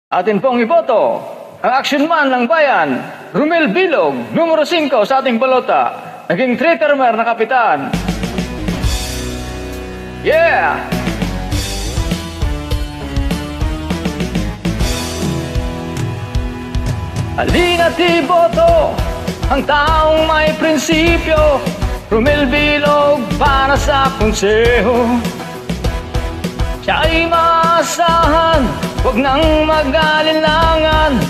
Atin pong iboto ang action man ng bayan, Romel Bilog, numero 5 sa ating balota, naging 3-termer na kapitan. Yeah! Halina't iboto ang taong may prinsipyo, Romel Bilog para sa konseho. Siya ay maasahan, huwag nang mag-alinlangan,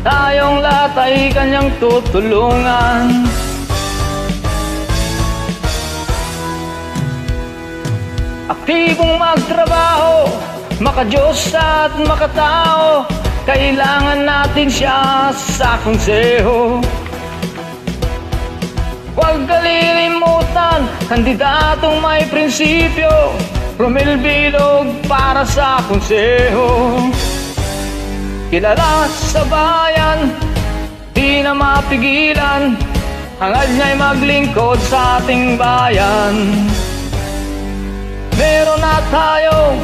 tayong lahat ay kanyang tutulungan. Aktibong magtrabaho, makadiyos at makatao, kailangan natin siya sa konseho. Huwag kalilimutan, kandidatong may prinsipyo, Romel Bilog para sa konseho. Kilala sa bayan, di na mapigilan, hangad niya'y maglingkod sa ating bayan. Meron na tayong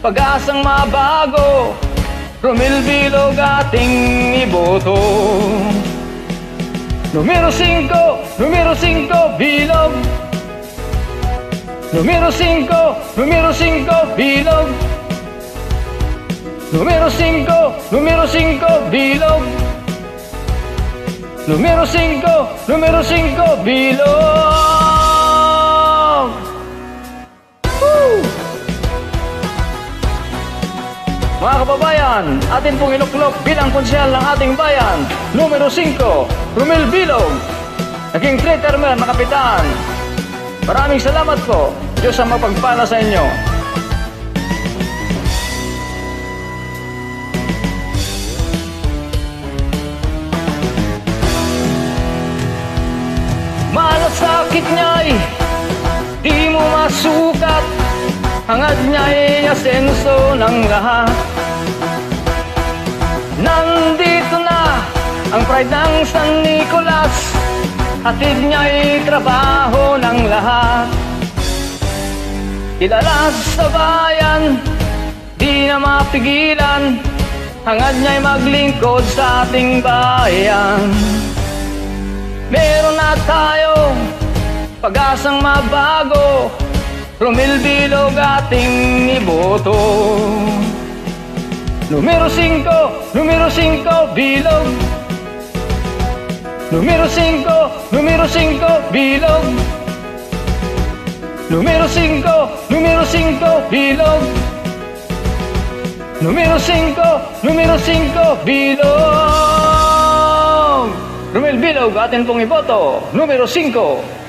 pag-asang mabago, Romel Bilog ating iboto. Numero 5, Bilog. Numero 5, Bilog. Numero 5, Bilog. Numero 5, Bilog. Woo! Mga kababayan, atin pong inuklok bilang konsyal ng ating bayan, numero 5, Romel Bilog, naging 3-termer na kapitan. Maraming salamat po. Diyos ang mapagpala sa inyo. Malasakit niya'y di mo masukat, hangad niya'y asenso ng lahat. Nandito na ang pride ng San Nicolas, hatid niya'y trabaho ng lahat. Kilala sa bayan, di na mapigilan, hangad niya'y maglingkod sa ating bayan. Meron na tayong pag-asang mabago, Romel Bilog ating iboto. Numero 5, Bilog. Numero 5, Bilog. Numero 5, Bilog. Numero 5, Bilog. Romel Bilog, atin pong iboto. Numero 5.